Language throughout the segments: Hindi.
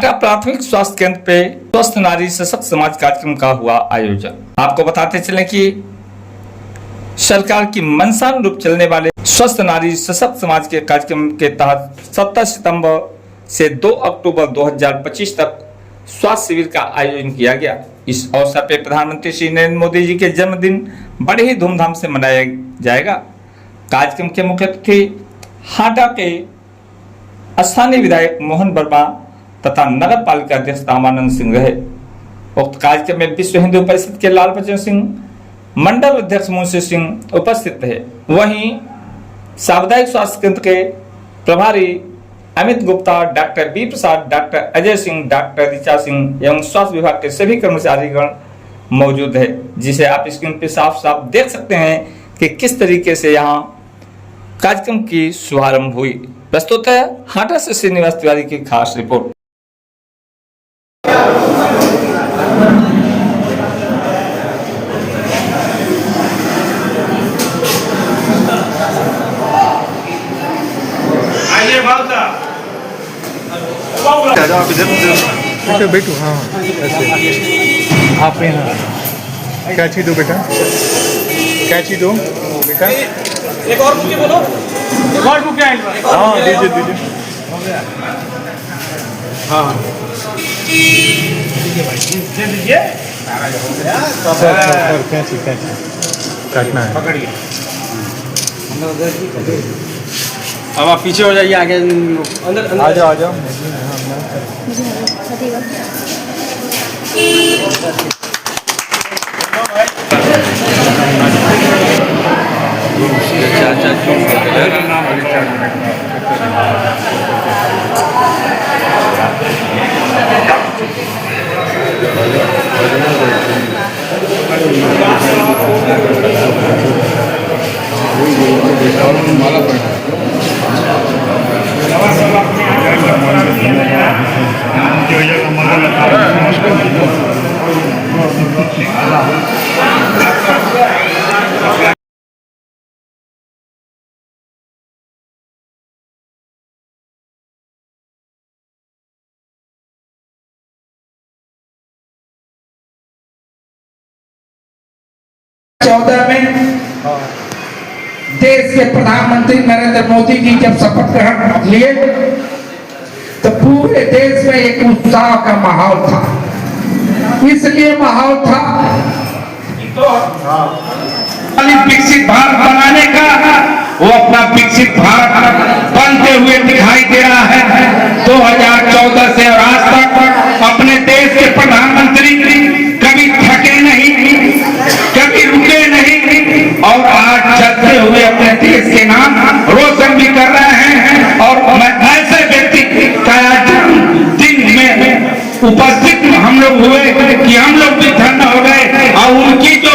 हाटा प्राथमिक स्वास्थ्य केंद्र पे स्वस्थ नारी सशक्त समाज कार्यक्रम का हुआ आयोजन। आपको बताते चलें कि सरकार की मंशानुरूप चलने वाले स्वस्थ नारी सशक्त समाज के कार्यक्रम के तहत 17 सितंबर से 2 अक्टूबर 2025 तक स्वास्थ्य शिविर का आयोजन किया गया। इस अवसर पर प्रधानमंत्री श्री नरेंद्र मोदी जी के जन्मदिन बड़े ही धूमधाम से मनाया जाएगा। कार्यक्रम के मुख्य अतिथि हाटा के स्थानीय विधायक मोहन वर्मा तथा नगर पालिका अध्यक्ष रामानंद सिंह रहे। उक्त कार्यक्रम में विश्व हिंदू परिषद के लाल बच्चन सिंह, मंडल अध्यक्ष मुंशी सिंह उपस्थित थे। वहीं सामुदायिक स्वास्थ्य केंद्र के प्रभारी अमित गुप्ता, डॉक्टर बी प्रसाद, डॉक्टर अजय सिंह, डॉक्टर ऋचा सिंह एवं स्वास्थ्य विभाग के सभी कर्मचारीगण मौजूद है, जिसे आप स्क्रीन पे साफ साफ देख सकते हैं कि किस तरीके से यहाँ कार्यक्रम की शुभारंभ हुई। प्रस्तुत है हाटा से श्रीनिवास तिवारी की खास रिपोर्ट। आप इधर बैठो। हाँ ऐसे आप यहाँ कैची दो बेटा, कैची दो बेटा। एक और बुके बोलो, एक और बुके आइल बा। हाँ दीजिए दीजिए। हाँ दे दीजिए। सर कैची कैची काटना है। पकड़िए। अब आप पीछे हो जाइए, आगे अंदर आ जाओ आ जाओ। में देश के प्रधानमंत्री नरेंद्र मोदी जी जब शपथ ग्रहण लिए तो पूरे देश में एक उत्साह का माहौल था। इसलिए माहौल था विकसित भारत बनाने का, वो अपना विकसित भारत बनते हुए दिखाई दे रहा है। 2014 से और आज तक अपने देश के प्रधानमंत्री कभी थके नहीं, कभी रुके नहीं और आज चलते हुए अपने देश के नाम रोशन भी कर रहे हैं। और मैं ऐसे व्यक्ति का दिन में उपस्थित हम लोग हुए कि हम लोग भी धन्य हो गए। और उनकी जो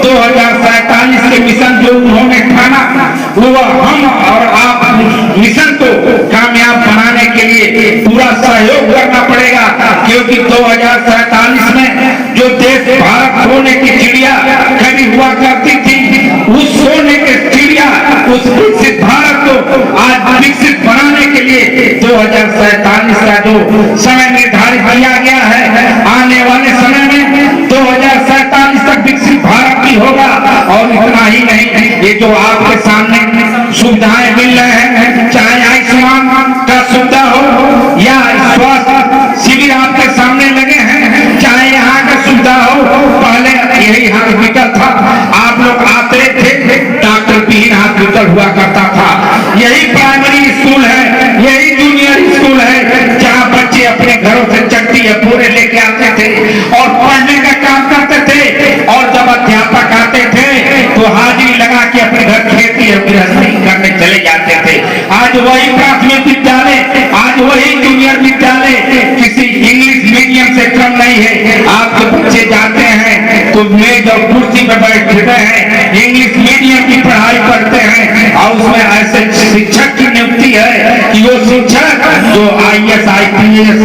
2047 के मिशन जो उन्होंने ठाना, वो हम और आप मिशन को कामयाब बनाने के लिए पूरा सहयोग करना पड़ेगा। क्योंकि 2047 में जो देश भारत सोने की चिड़िया कभी हुआ करती थी, उस सोने की चिड़िया, उस विकसित भारत को आज विकसित बनाने के लिए 2047 का जो समय निर्धारित किया गया है, आने वाले समय में 2047 तक विकसित भारत भी होगा। और इतना ही नहीं, ये जो आपके सामने सुविधाएं मिल रहे हैं, चाहे आयुष्मान का सुविधा हो या स्वास्थ्य शिविर आपके सामने लगे हैं, चाहे यहाँ का सुविधा हो, पहले यही हॉस्पिटल था, आप लोग आते थे, डॉक्टर विहीन हॉस्पिटल हुआ करता था। यही प्राइमरी स्कूल है, यही जूनियर स्कूल है, जहाँ बच्चे अपने घरों से चट्टी या पूरे लेके आते थे और पढ़ने का काम करते थे। और जब अध्यापक आते थे तो हाजिरी लगा के अपने घर खेती और गृहस्थी करने चले जाते थे। आज वही प्राथमिक विद्यालय, आज वही जूनियर विद्यालय किसी इंग्लिश मीडियम से कम नहीं है। आप जब बच्चे जाते हैं तो मेज और कुर्सी पर बैठते हैं, इंग्लिश मीडियम की पढ़ाई करते हैं और उसमें ऐसे शिक्षक की नियुक्ति है कि वो शिक्षक जो IAS IPS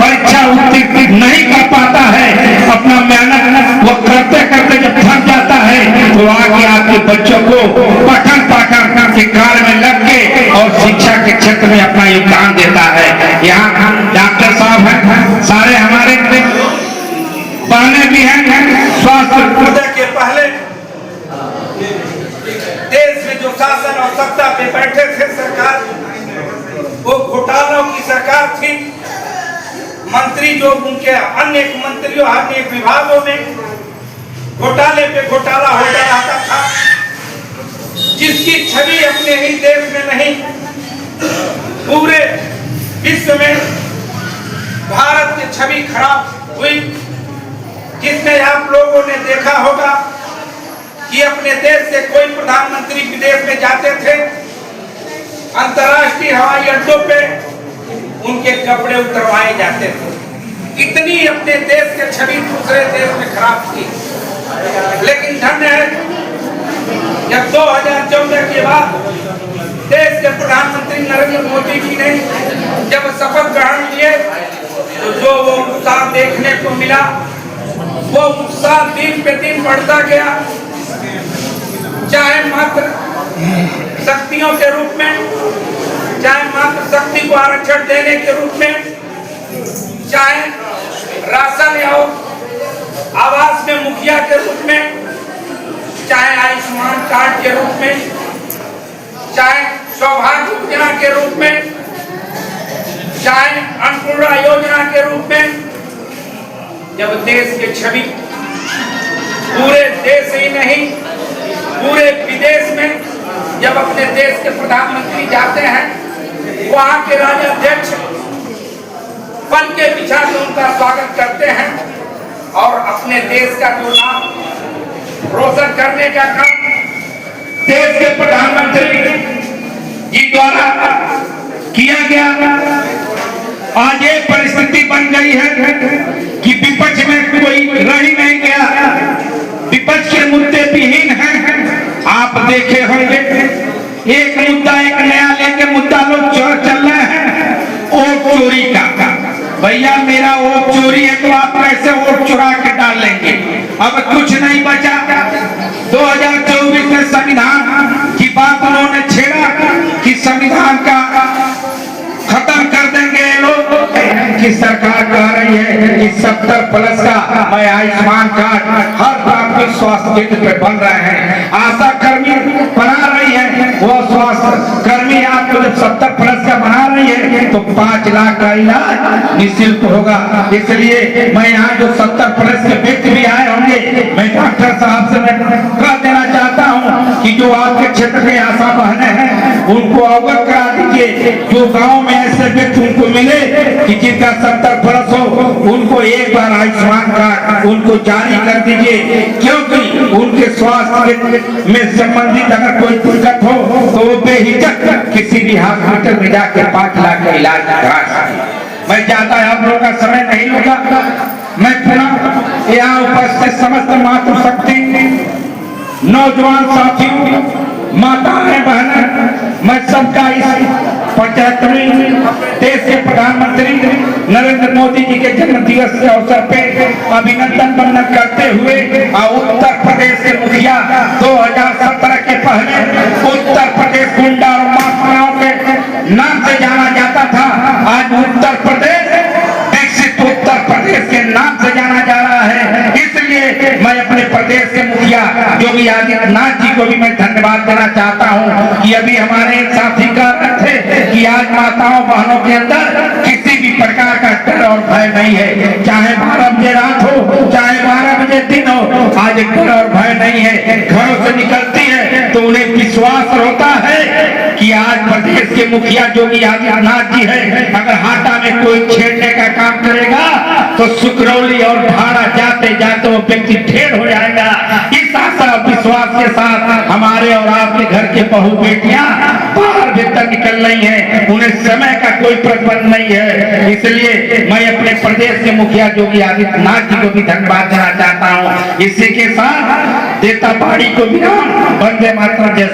परीक्षा उत्तीर्ण नहीं कर पाता है, अपना मेहनत वो करते करते जब थक जाता है तो आगे आपके बच्चों को पठन पाठन के कार्य में लग के और शिक्षा के क्षेत्र में अपना योगदान देता है। यहाँ डॉक्टर साहब सूर्योदय के पहले देश में जो शासन और सत्ता पे बैठे थे सरकार, वो घोटालों की सरकार थी। मंत्री जो उनके अन्य मंत्रियों अन्य विभागों में घोटाले पे घोटाला होता रहता था, जिसकी छवि अपने ही देश में नहीं पूरे विश्व में भारत की छवि खराब हुई। जिसमें आप लोगों ने देखा होगा कि अपने देश से कोई प्रधानमंत्री विदेश में जाते थे, अंतर्राष्ट्रीय हवाई अड्डों पे उनके कपड़े उतरवाए जाते थे। इतनी अपने देश की छवि दूसरे देश में खराब थी। लेकिन धन्य है, जब 2014 के बाद देश के प्रधानमंत्री नरेंद्र मोदी जी ने जब शपथ ग्रहण किए, तो जो वो उत्साह देखने को मिला, वो उत्साह दिन पे दिन बढ़ता गया। चाहे मात्र शक्तियों के रूप में, चाहे मात्र शक्ति को आरक्षण देने के रूप में, चाहे राशन या आवास में मुखिया के रूप में, चाहे आयुष्मान कार्ड के रूप में, चाहे सौभाग्य योजना के रूप में, चाहे अन्नपूर्णा योजना के रूप में, जब देश की छवि पूरे देश ही नहीं पूरे विदेश में जब अपने देश के प्रधानमंत्री जाते हैं, वहां के राजाध्यक्ष पल के बिछा के उनका स्वागत करते हैं और अपने देश का जो नाम रोशन करने का काम देश के प्रधानमंत्री जी द्वारा किया गया। आज ये परिस्थिति बन गई है कि विपक्ष में कोई रह ही नहीं गया, विपक्ष के मुद्दे विहीन हैं। आप देखे होंगे एक मुद्दा एक नया लेके मुद्दा लोग चल रहे हैं, वोट चोरी का। भैया मेरा वोट चोरी है तो आप कैसे वोट चुरा के डाल लेंगे? अब कुछ नहीं बचा। 2024 में संविधान की बात उन्होंने छेड़ा कि संविधान का खत्म कर देंगे लोग। की सरकार कह रही है कि 70+ का मैं आयुष्मान कार्ड हर प्राथमिक स्वास्थ्य केंद्र पे बन रहे हैं। आशा कर्मी बना रही है, वो स्वास्थ्य कर्मी आपको जब 70+ का बना रही है तो 5 लाख का इलाज निःशुल्क होगा। इसलिए मैं यहाँ जो 70+ के व्यक्ति भी आए होंगे, मैं डॉक्टर साहब से मैं कह देना चाहता हूँ कि जो आपके क्षेत्र में आशा बहने हैं उनको अवगत करा दीजिए। जो गाँव में ऐसे व्यक्ति उनको मिले कि जिनका 70+ हो, उनको एक बार आयुष्मान कार्ड उनको जारी कर दीजिए, क्योंकि उनके स्वास्थ्य में संबंधित अगर कोई दिक्कत हो तो वो बेहिचक किसी भी हॉस्पिटल में जाकर 5 लाख का इलाज करा सकते। मैं ज्यादा आप लोगों का समय नहीं लूंगा। मैं पुनः यहाँ उपस्थित समस्त मातृशक्ति नौजवान साथियों, माताएं बहनें, मैं सबका इस 75वें देश के प्रधानमंत्री नरेंद्र मोदी जी के जन्म दिवस के अवसर पे अभिनंदन वंदन करते हुए उत्तर प्रदेश के मुखिया 2017 के पहले उत्तर प्रदेश गुंडा और माफियाओं के नाम से जाना जाता था, आज उत्तर प्रदेश विकसित उत्तर प्रदेश के नाम से जाना जा रहा है। इसलिए मैं अपने प्रदेश के मुखिया योगी आदित्यनाथ जी को भी मैं धन्यवाद देना चाहता हूं कि अभी हमारे साथी कह रहे थे कि आज माताओं बहनों के अंदर किसी भी प्रकार का डर और भय नहीं है। चाहे 12 बजे रात हो, चाहे 12 बजे दिन हो, आज डर और भय नहीं है। घरों से निकलती है तो उन्हें विश्वास होता है कि आज प्रदेश के मुखिया योगी आदित्यनाथ जी है, अगर हाटा में कोई छेड़ने का काम करेगा तो सुकरौली और भाड़ा जाते जाते वो व्यक्ति ढेर हो जाएगा। इस आशा विश्वास के साथ हमारे और आपके घर के बहू बेटियां बाहर भीतर निकल रही हैं, उन्हें समय का कोई प्रतिबंध नहीं है। इसलिए मैं अपने प्रदेश के मुखिया योगी आदित्यनाथ जी को भी धन्यवाद देना चाहता हूँ। इसी के साथ देता बाड़ी को विराम, वंदे मातरम। जैसे